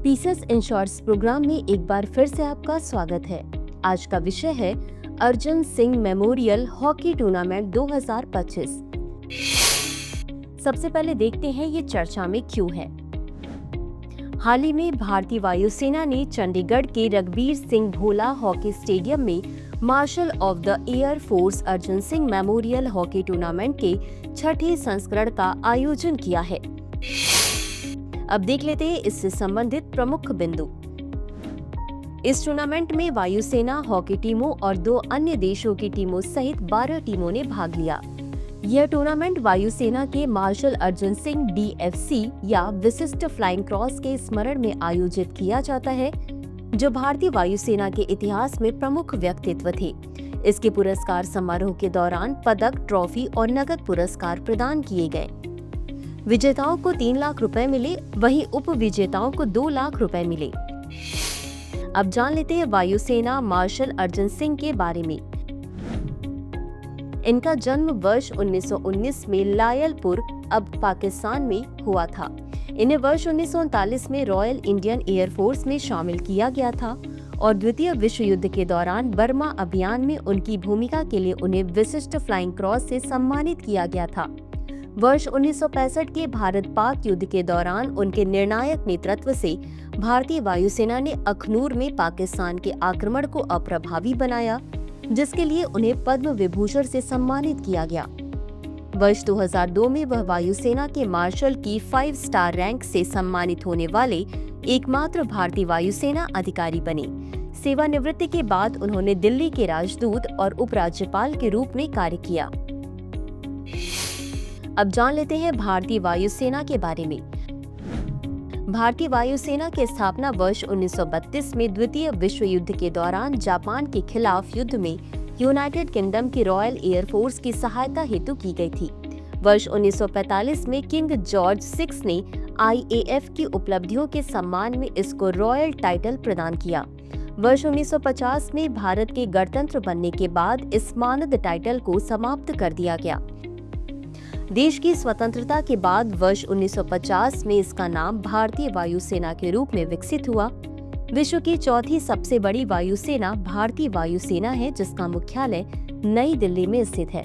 Thesis in shorts programme में एक बार फिर से आपका स्वागत है। आज का विषय है Arjun Singh memorial hockey tournament 2025। सबसे पहले देखते हैं ये चर्चा में क्यों है। हाल ही में भारतीय वायुसेना ने चंडीगढ़ के रघबीर सिंह भोला हॉकी स्टेडियम में marshal of the air force Arjun Singh memorial hockey tournament के छठे संस्करण का आयोजन किया है। अब देख लेते हैं इससे संबंधित प्रमुख बिंदु। इस टूर्नामेंट में वायुसेना हॉकी टीमों और 2 अन्य देशों की टीमों सहित 12 टीमों ने भाग लिया। यह टूर्नामेंट वायुसेना के मार्शल अर्जुन सिंह DFC या विशिष्ट फ्लाइंग क्रॉस के स्मरण में आयोजित किया जाता है, जो भारतीय वायुसेना के इतिहास में प्रमुख व्यक्तित्व थे। इसके पुरस्कार समारोह के दौरान पदक, ट्रॉफी और नकद पुरस्कार प्रदान किए गए। विजेताओं को 3 लाख रुपए मिले, वहीं उप विजेताओं को 2 लाख रुपए मिले। अब जान लेते हैं वायुसेना मार्शल अर्जुन सिंह के बारे में। इनका जन्म वर्ष 1919 में लायलपुर, अब पाकिस्तान में हुआ था। इन्हें वर्ष 1939 में रॉयल इंडियन एयर फोर्स में शामिल किया गया था और द्वितीय विश्व युद्ध के दौरान बर्मा अभियान में उनकी भूमिका के लिए उन्हें विशिष्ट फ्लाइंग क्रॉस से सम्मानित किया गया था। वर्ष 1965 के भारत-पाक युद्ध के दौरान उनके निर्णायक नेतृत्व से भारतीय वायुसेना ने अखनूर में पाकिस्तान के आक्रमण को अप्रभावी बनाया, जिसके लिए उन्हें पद्म विभूषण से सम्मानित किया गया। वर्ष 2002 में वह वायुसेना के मार्शल की 5 स्टार रैंक से सम्मानित होने वाले एकमात्र भारतीय वायुसेना अधिकारी बने। सेवानिवृत्ति के बाद उन्होंने दिल्ली के राजदूत और उपराज्यपाल के रूप में कार्य किया। अब जान लेते हैं भारतीय वायुसेना के बारे में। भारतीय वायुसेना की स्थापना वर्ष 1932 में द्वितीय विश्व युद्ध के दौरान जापान के खिलाफ युद्ध में यूनाइटेड किंगडम की रॉयल एयर फोर्स की सहायता हेतु की गई थी। वर्ष 1945 में किंग जॉर्ज 6 ने IAF की उपलब्धियों के सम्मान में इसको रॉयल टाइटल प्रदान किया। वर्ष 1950 में भारत के गणतंत्र बनने के बाद इस मानद टाइटल को समाप्त कर दिया गया। देश की स्वतंत्रता के बाद वर्ष 1950 में इसका नाम भारतीय वायुसेना के रूप में विकसित हुआ। विश्व की चौथी सबसे बड़ी वायुसेना भारतीय वायुसेना है, जिसका मुख्यालय नई दिल्ली में स्थित है।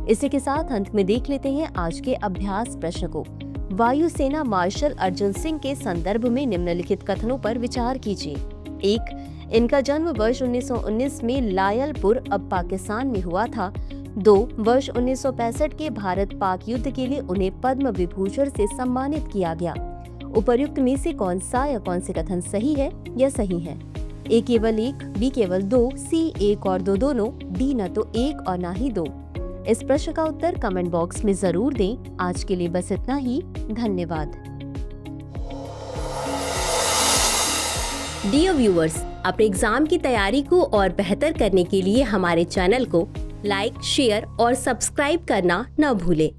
इसी के साथ अंत में देख लेते हैं आज के अभ्यास प्रश्न को। वायुसेना मार्शल अर्जुन सिंह के संदर्भ में निम्नलिखित कथनों पर विचार कीजिए। 1. इनका जन्म वर्ष 1919 में लायलपुर, अब पाकिस्तान में हुआ था। 2. वर्ष 1965 के भारत-पाक युद्ध के लिए उन्हें पद्म विभूषण से सम्मानित किया गया। उपर्युक्त में से कौन सा या कौन से कथन सही है या सही है? A केवल 1, B केवल 2, C 1 और 2 दोनों, D न तो 1 और न ही 2। इस प्रश्न का उत्तर कमेंट बॉक्स में जरूर दें। आज के लिए बस इतना ही। धन्यवाद। डियर व्यूअर्स, अपने एग्जाम की तैयारी को और बेहतर करने के लिए हमारे चैनल को लाइक, शेयर और सब्सक्राइब करना न भूलें।